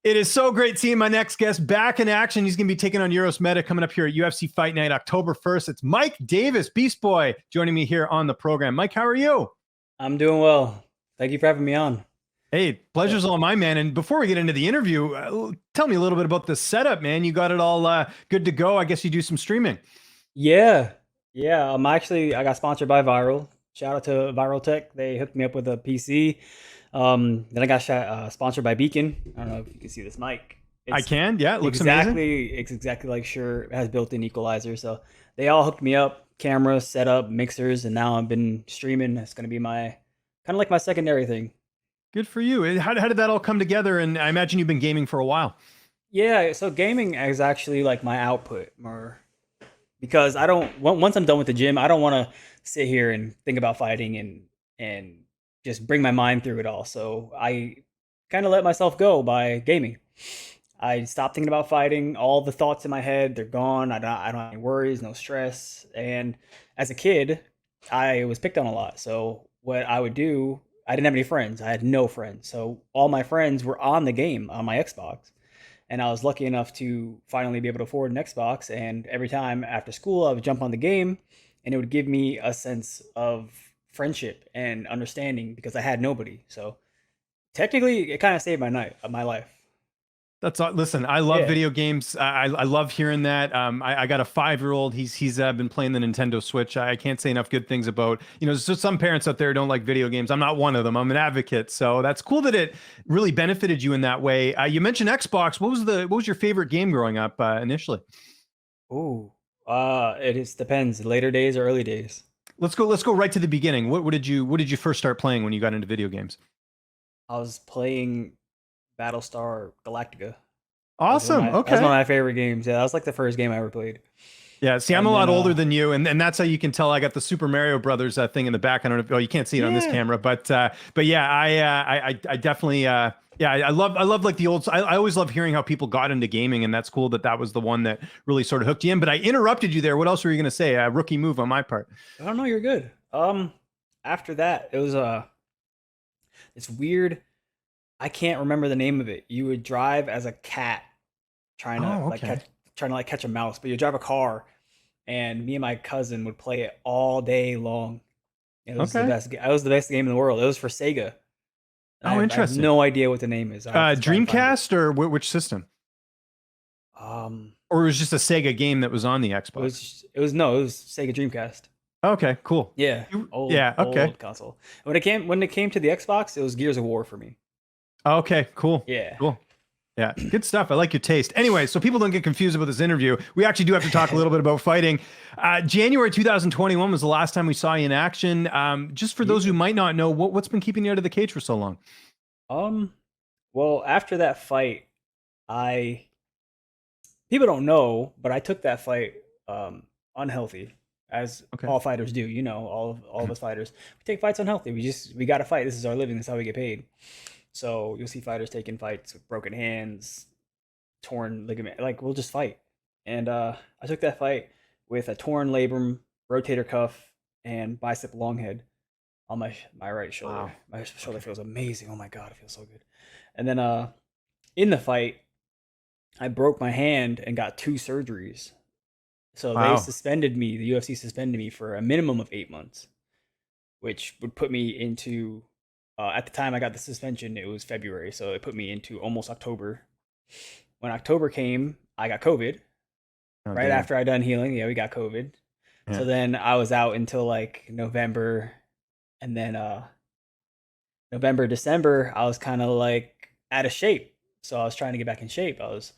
It is so great seeing my next guest back in action. He's going to be taking on Uros Medic coming up here at UFC Fight Night, October 1st. It's Mike Davis, Beast Boy, joining me here on the program. Mike, how are you? I'm doing well. Thank you for having me on. Hey, pleasure's all mine, man. And before we get into the interview, tell me a little bit about the setup, man. You got it all good to go. I guess you do some streaming. Yeah, yeah. I got sponsored by Viral. Shout out to Viral Tech. They hooked me up with a PC. Then I got sponsored by Beacon. I don't know if you can see this mic. I It's can. Yeah, it looks amazing. it's exactly like Shure. It has built-in equalizer. So they all hooked me up, cameras, setup, mixers, and now I've been streaming. It's gonna be my kind of like my secondary thing. Good for you. How did that all come together? And I imagine you've been gaming for a while. Yeah, so gaming is actually like my output more because once I'm done with the gym, I don't want to sit here and think about fighting and just bring my mind through it all. So I kind of let myself go by gaming. I stopped thinking about fighting. All the thoughts in my head, they're gone. I don't have any worries, no stress. And as a kid, I was picked on a lot. So what I would do, I didn't have any friends. I had no friends. So all my friends were on the game on my Xbox, and I was lucky enough to finally be able to afford an Xbox. And every time after school, I would jump on the game, and it would give me a sense of friendship and understanding because I had nobody. So technically, it kind of saved my life. Listen. I love Yeah, video games. I love hearing that. I got a 5-year-old. He's been playing the Nintendo Switch. I can't say enough good things about. So some parents out there don't like video games. I'm not one of them. I'm an advocate. So that's cool that it really benefited you in that way. You mentioned Xbox. What was your favorite game growing up initially? ooh, it is depends. Later days or early days. Let's go right to the beginning. What did you first start playing when you got into video games? I was playing Battlestar Galactica. Awesome. That was one Okay. of my favorite games. Yeah, that was like the first game I ever played. Yeah, see, I'm a And then lot older than you, and that's how you can tell I got the Super Mario Brothers thing in the back. I don't know if, oh, you can't see it on this yeah, camera, but yeah, I definitely yeah, I love like the old. I always love hearing how people got into gaming, and that's cool that was the one that really sort of hooked you in. But I interrupted you there. What else were you going to say? Rookie move on my part. I don't know, you're good. After that, it was it's weird. I can't remember the name of it. You would drive as a cat Oh, okay, trying to like catch a mouse, but you drive a car, and me and my cousin would play it all day long. It was the okay. best. It was the best game in the world. It was for Sega. And Oh, I have interesting. no idea what the name is. I have to try and find it. Dreamcast or which system? Um, Or it was just a Sega game that was on the Xbox? it was Sega Dreamcast. Okay, cool. Yeah, Yeah, okay. old console. When it came to the Xbox, it was Gears of War for me. Okay, cool. Yeah. Cool. Yeah, good stuff. I like your taste. Anyway, so people don't get confused about this interview. We actually do have to talk a little bit about fighting. January 2021 was the last time we saw you in action. Just for those Yeah. who might not know, what's been keeping you out of the cage for so long? Um. Well, after that fight, I people don't know, but I took that fight unhealthy, as Okay. all fighters do. All of us fighters, we take fights unhealthy. We got to fight. This is our living. This is how we get paid. So you'll see fighters taking fights with broken hands, torn ligament. Like we'll just fight. And I took that fight with a torn labrum, rotator cuff, and bicep long head on my right shoulder. Wow. My shoulder Okay. feels amazing. Oh my god, it feels so good. And then in the fight, I broke my hand and got two surgeries. So they Wow. suspended me. The UFC suspended me for a minimum of 8 months, which would put me into. At the time I got the suspension, it was February, so it put me into almost October. When October came, I got COVID. Oh, Right damn. after I done healing, yeah, we got COVID. Yeah. So then I was out until like November, and then November, December, I was kind of like out of shape. So I was trying to get back in shape. I was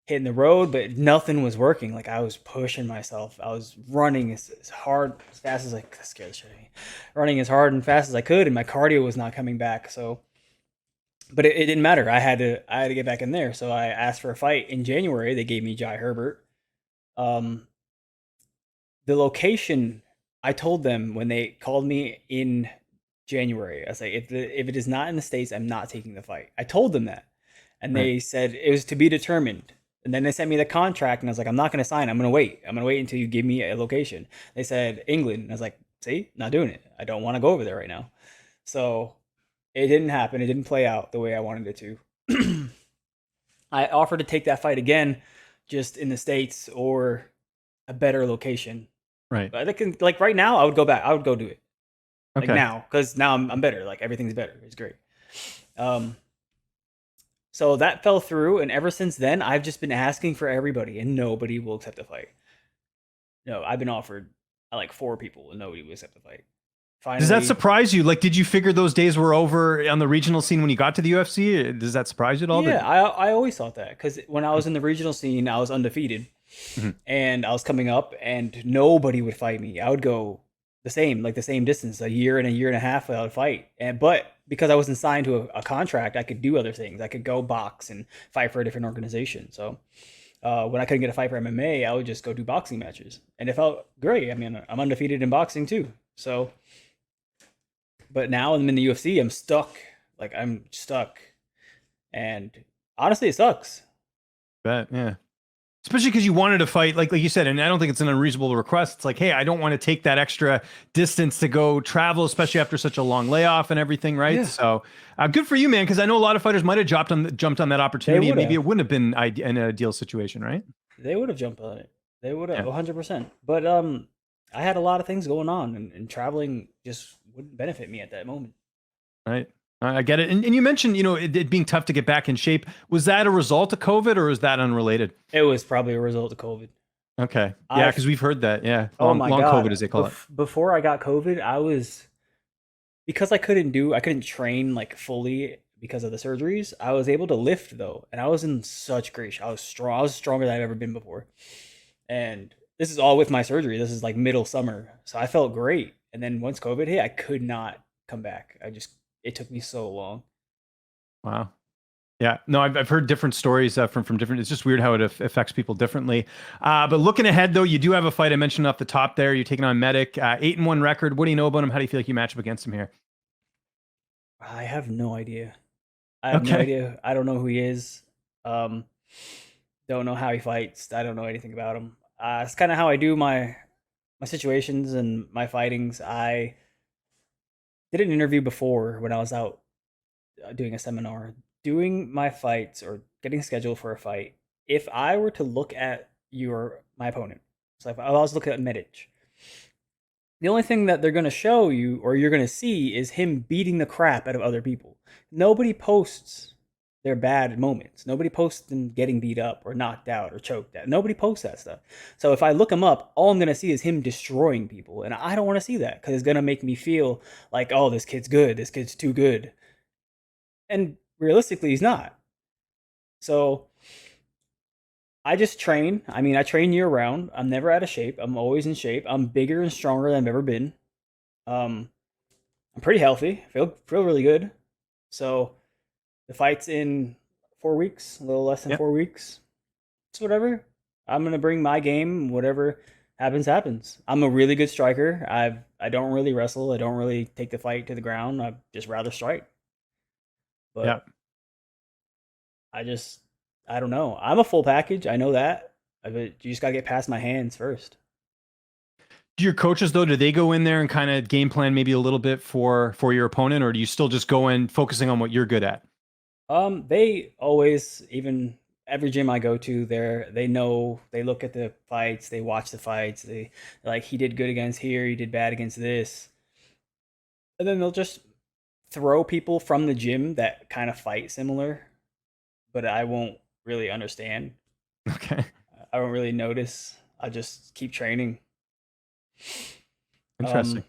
hitting the road, but nothing was working. Like I was pushing myself. I was running as hard, as fast as I could. That scared the shit out of me. Running as hard and fast as I could, and my cardio was not coming back. So, but it didn't matter. I had to get back in there. So I asked for a fight in January. They gave me Jai Herbert. Um, the location, I told them when they called me in January, I was like, if it is not in the States, I'm not taking the fight. I told them that. And Right. they said it was to be determined. And then they sent me the contract, and I was like, I'm not going to sign. I'm going to wait. I'm going to wait until you give me a location. They said England. And I was like, see, not doing it. I don't want to go over there right now. So it didn't happen. It didn't play out the way I wanted it to. I offered to take that fight again, just in the States or a better location. Right. But I think like right now, I would go back. I would go do it like Okay. now because now I'm better. Like everything's better. It's great. Um, so that fell through, and ever since then, I've just been asking for everybody, and nobody will accept the fight. No, I've been offered like 4 people, and nobody will accept the fight. Does that Finally, surprise you? Like, did you figure those days were over on the regional scene when you got to the UFC? Does that surprise you at all? yeah, That I always thought that because when I was in the regional scene, I was undefeated, Mhm. and I was coming up, and nobody would fight me. I would go the same distance, a year and a year and a half without a fight. And but because I wasn't signed to a contract, I could do other things. I could go box and fight for a different organization. So when I couldn't get a fight for MMA, I would just go do boxing matches, and it felt great. I mean, I'm undefeated in boxing too. So, but now I'm in the UFC. I'm stuck. Like I'm stuck, and honestly, it sucks. bet, yeah. Especially because you wanted to fight, like you said, and I don't think it's an unreasonable request. It's like, hey, I don't want to take that extra distance to go travel, especially after such a long layoff and everything, right? Yeah, So, good for you, man. Because I know a lot of fighters might have jumped on that they opportunity, and would maybe have. it wouldn't have been an ideal situation, right? They would have jumped on it. They would have Yeah, 100%. But I had a lot of things going on, and traveling just wouldn't benefit me at that moment. right. I get it. And you mentioned, it being tough to get back in shape. Was that a result of COVID, or is that unrelated? It was probably a result of COVID. Okay, yeah, because I've we've heard that. Yeah, Oh long my long COVID, god. as they call it. Before I got COVID, I was because I couldn't train like fully because of the surgeries. I was able to lift though, and I was in such great shape. I was strong. I was stronger than I've ever been before. And this is all with my surgery. This is like middle summer. So I felt great. And then once COVID hit, I could not come back. It took me so long. Wow. Yeah, no, I've heard different stories from different. It's just weird how it affects people differently. But looking ahead, though, you do have a fight I mentioned off the top there. You're taking on Medic, 8-1 record. What do you know about him? How do you feel like you match up against him here? I have no idea. I have no Okay, idea. I don't know who he is. Um, don't know how he fights. I don't know anything about him. It's kind of how I do my situations and my fightings. I did an interview before when I was out doing a seminar, doing my fights or getting scheduled for a fight. If I were to look at my opponent, so if I was looking at Medic, the only thing that they're going to show you or you're going to see is him beating the crap out of other people. Nobody posts their bad moments. Nobody posts them getting beat up or knocked out or choked out. Nobody posts that stuff. So if I look him up, all I'm going to see is him destroying people. And I don't want to see that because it's going to make me feel like, oh, this kid's good. This kid's too good. And realistically, he's not. So I just train. I mean, I train year round. I'm never out of shape. I'm always in shape. I'm bigger and stronger than I've ever been. Um, I'm pretty healthy. Feel really good. So the fight's in 4 weeks, a little less than yep, 4 weeks. It's whatever. I'm gonna bring my game. Whatever happens, happens. I'm a really good striker. I don't really wrestle. I don't really take the fight to the ground. I just rather strike. But yep. I just I don't know. I'm a full package. I know that. But you just gotta get past my hands first. Do your coaches though? Do they go in there and kind of game plan maybe a little bit for your opponent, or do you still just go in focusing on what you're good at? They always, even every gym I go to, they know, they look at the fights, they watch the fights, they like he did good against here, he did bad against this, and then they'll just throw people from the gym that kind of fight similar, but I won't really understand. Okay, I won't really notice. I just keep training. interesting. Um,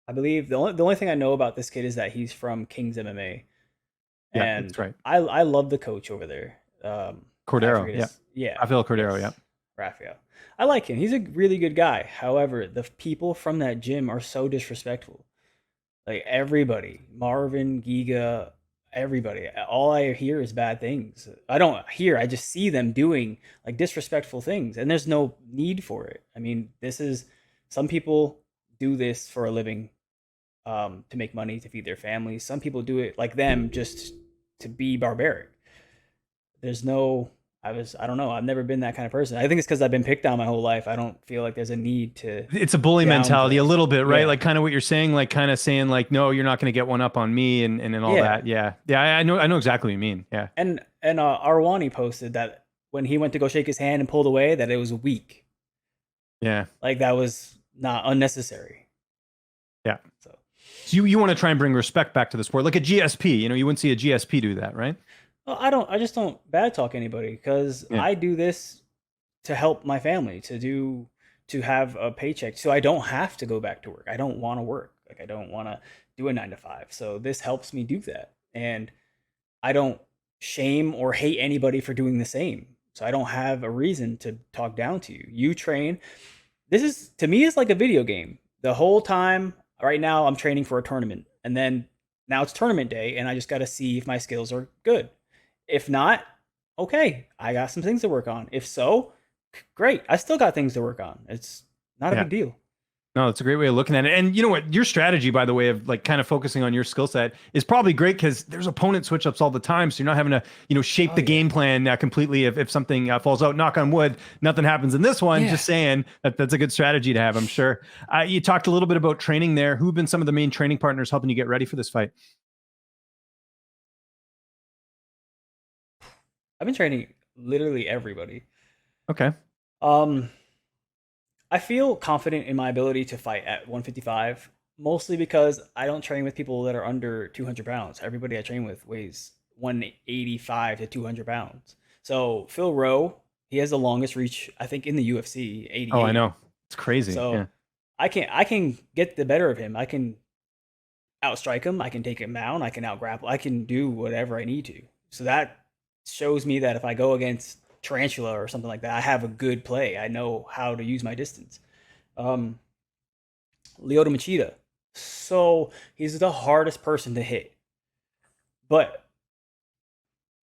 I believe the only thing I know about this kid is that he's from King's MMA, Yeah, that's and right. I love the coach over there. I Cordero, forget yeah, his yeah, Rafael Cordero, yeah. yes, Raphael. I like him. He's a really good guy. However, the people from that gym are so disrespectful. Like everybody, Marvin, Giga, everybody. All I hear is bad things. I don't hear. I just see them doing like disrespectful things, and there's no need for it. I mean, this is some people do this for a living, to make money to feed their families. Some people do it like them just to be barbaric. There's no, I don't know. I've never been that kind of person. I think it's because I've been picked on my whole life. I don't feel like there's a need to It's a bully mentality a downplay. little bit, right? Yeah. Like kind of what you're saying, like kind of saying like, no, you're not going to get one up on me and all Yeah. that. Yeah. Yeah. I know exactly what you mean. Yeah. And Arwani posted that when he went to go shake his hand and pulled away, that it was weak. Yeah. Like that was not unnecessary. Yeah. So So you want to try and bring respect back to the sport, like a GSP. You know, you wouldn't see a GSP do that, right? well, I just don't bad talk anybody because Yeah. I do this to help my family, to have a paycheck, so I don't have to go back to work. I don't want to work. Like I don't want to do a 9 to 5. So this helps me do that, and I don't shame or hate anybody for doing the same. So I don't have a reason to talk down to you. You train. This is to me is like a video game. The whole time right now I'm training for a tournament, and then now it's tournament day and I just got to see if my skills are good. If not, okay, I got some things to work on. If so, great. I still got things to work on. It's not a Yeah. big deal. No, it's a great way of looking at it. And you know what? Your strategy, by the way, of like kind of focusing on your skill set is probably great because there's opponent switch ups all the time. So you're not having to, shape Oh the yeah. game plan completely if something falls out. Knock on wood, nothing happens in this one. Yeah. Just saying that's a good strategy to have, I'm sure. You talked a little bit about training there. Who've been some of the main training partners helping you get ready for this fight? I've been training literally everybody. Okay. Um, I feel confident in my ability to fight at 155, mostly because I don't train with people that are under 200 pounds. Everybody I train with weighs 185 to 200 pounds. So Phil Rowe, he has the longest reach, I think, in the UFC, Oh, I 88. know. It's crazy. So Yeah. I can get the better of him. I can outstrike him. I can take him down. I can outgrapple. I can do whatever I need to. So that shows me that if I go against Tarantula or something like that, I have a good play. I know how to use my distance. Um, Lyoto Machida. So he's the hardest person to hit, but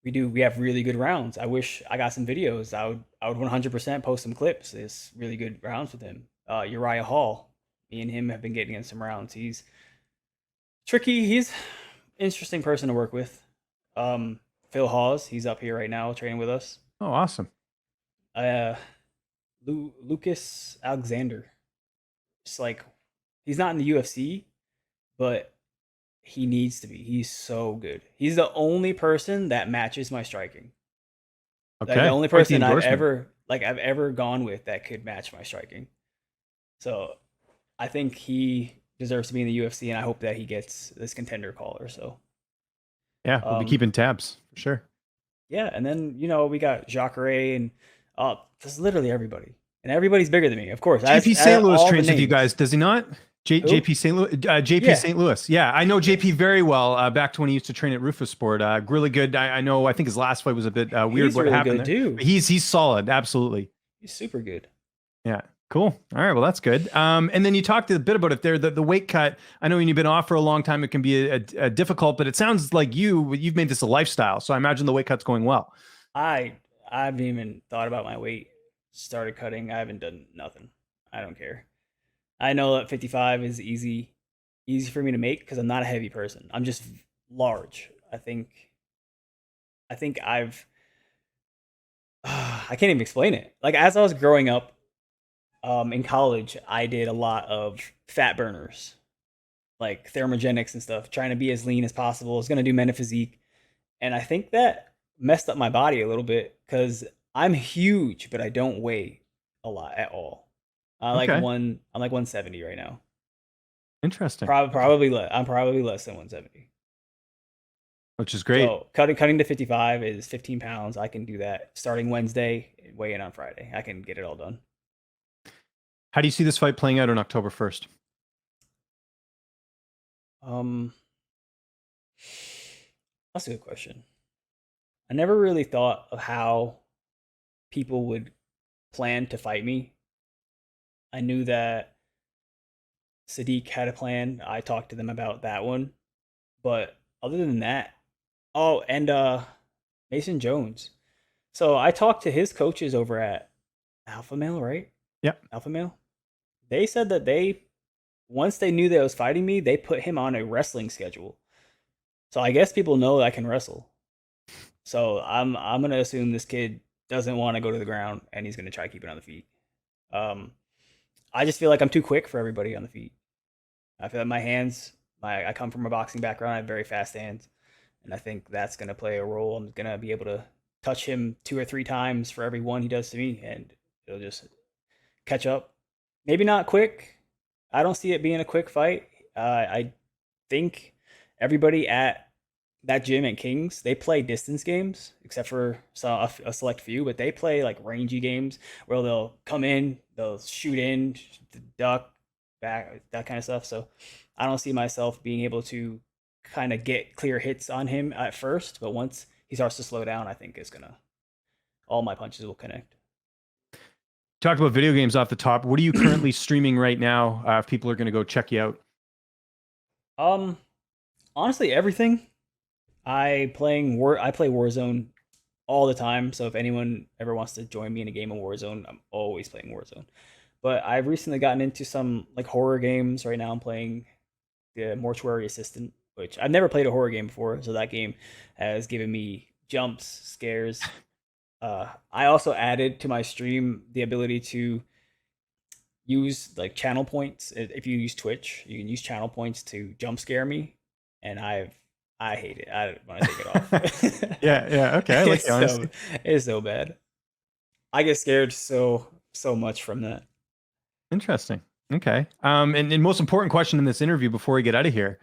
we have really good rounds. I wish I got some videos. I would 100% post some clips. There's really good rounds with him. Uriah Hall. Me and him have been getting in some rounds. He's tricky. He's an interesting person to work with. Phil Hawes, he's up here right now training with us. Oh, awesome. Uh, Lucas Alexander. It's like he's not in the UFC, but he needs to be. He's so good. He's the only person that matches my striking. Like the Okay. only Quite the person endorsement. I've ever gone with that could match my striking. So I think he deserves to be in the UFC, and I hope that he gets this contender call or so. Yeah, we'll be keeping tabs for sure. Yeah, and then we got Jacare and just literally everybody, and everybody's bigger than me, of course. JP St. Louis all the trains with you names. guys, does he not? Who? JP St. Louis, JP Yeah. St. Louis. Yeah, I know Yeah. JP very well. Back to when he used to train at Rufus Sport. Really good. I know. I think his last fight was a bit weird. He's What really happened good there? too. But he's solid. Absolutely. He's super good. Yeah. Cool. All right. Well, that's good. And then you talked a bit about it there. The weight cut. I know when you've been off for a long time, it can be a difficult. But it sounds like you've made this a lifestyle. So I imagine the weight cut's going well. I haven't even thought about my weight. Started cutting. I haven't done nothing. I don't care. I know that 55 is easy for me to make because I'm not a heavy person. I'm just large. I think I've I can't even explain it. Like as I was growing up in college, I did a lot of fat burners, like thermogenics and stuff, trying to be as lean as possible. I was gonna do men of physique, and I think that messed up my body a little bit because I'm huge, but I don't weigh a lot at all. Okay. I'm like 170 right now. Interesting. Probably less. I'm probably less than 170. Which is great. So cutting to 55 is 15 pounds. I can do that starting Wednesday, weigh in on Friday. I can get it all done. How do you see this fight playing out on October 1st? That's a good question. I never really thought of how people would plan to fight me. I knew that Sadiq had a plan. I talked to them about that one. But other than that, oh, and Mason Jones. So I talked to his coaches over at Alpha Male, right? Yep. Alpha Male. They said that once they knew that I was fighting me, they put him on a wrestling schedule. So I guess people know that I can wrestle. So I'm gonna assume this kid doesn't want to go to the ground, and he's going to try to keep it on the feet. Um, I just feel like I'm too quick for everybody on the feet. I feel like my hands, I come from a boxing background. I have very fast hands, and I think that's going to play a role. I'm going to be able to touch him 2 or 3 times for every one he does to me, and it'll just catch up. Maybe not quick. I don't see it being a quick fight. I think everybody at that gym at Kings, they play distance games, except for a select few, but they play like rangy games where they'll come in, they'll shoot in, duck, back, that kind of stuff. So I don't see myself being able to kind of get clear hits on him at first, but once he starts to slow down, I think it's gonna all my punches will connect. Talked about video games off the top. What are you currently streaming right now? If people are going to go check you out. Um, Honestly, everything. I play Warzone all the time. So if anyone ever wants to join me in a game of Warzone, I'm always playing Warzone. But I've recently gotten into some like horror games. Right now I'm playing the Mortuary Assistant, which I've never played a horror game before, so that game has given me jumps, scares. I also added to my stream the ability to use like channel points. If you use Twitch, you can use channel points to jump scare me, and I hate it. I want to take it off. Yeah, okay. I like it's the honesty. it's so bad. I get scared so much from that. Interesting. Okay. And most important question in this interview before we get out of here: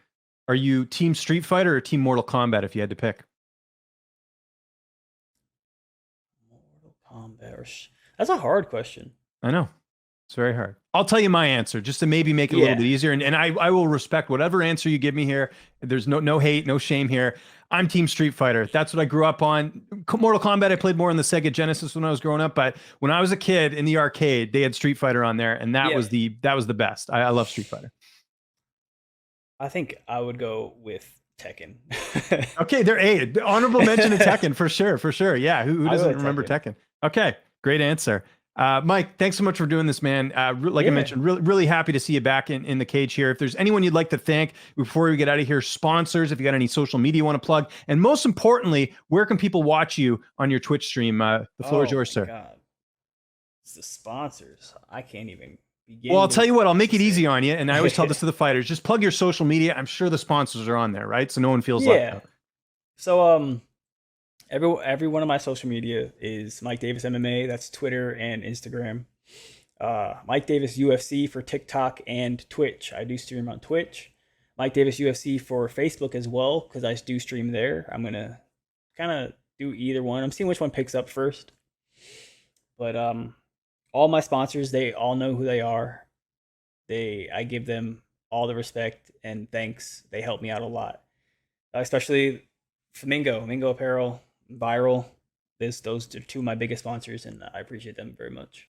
are you Team Street Fighter or Team Mortal Kombat if you had to pick? Mortal Kombat. That's a hard question. I know. It's very hard. I'll tell you my answer just to maybe make it a little bit easier. And I will respect whatever answer you give me here. There's no hate, no shame here. I'm Team Street Fighter. That's what I grew up on. Mortal Kombat, I played more on the Sega Genesis when I was growing up. But when I was a kid in the arcade, they had Street Fighter on there. And that was the best. I love Street Fighter. I think I would go with Tekken. Okay, they're eight. Honorable mention to Tekken for sure. For sure. Yeah. Who doesn't remember Tekken? Okay. Great answer. Mike, thanks so much for doing this, man. Like I mentioned, really happy to see you back in the cage here. If there's anyone you'd like to thank before we get out of here, sponsors, if you got any social media you want to plug, and most importantly, where can people watch you on your Twitch stream? The floor is yours, sir. God. It's the sponsors. I can't even begin. Well, I'll tell you what, I'll make it easy on you. And I always tell this to the fighters, just plug your social media. I'm sure the sponsors are on there, right? So no one feels left out. So, every one of my social media is Mike Davis MMA. That's Twitter and Instagram. Mike Davis UFC for TikTok and Twitch. I do stream on Twitch. Mike Davis UFC for Facebook as well, because I do stream there. I'm gonna kind of do either one. I'm seeing which one picks up first. But all my sponsors, they all know who they are. I give them all the respect and thanks. They help me out a lot, especially Mingo Apparel, Viral. Those are two of my biggest sponsors, and I appreciate them very much.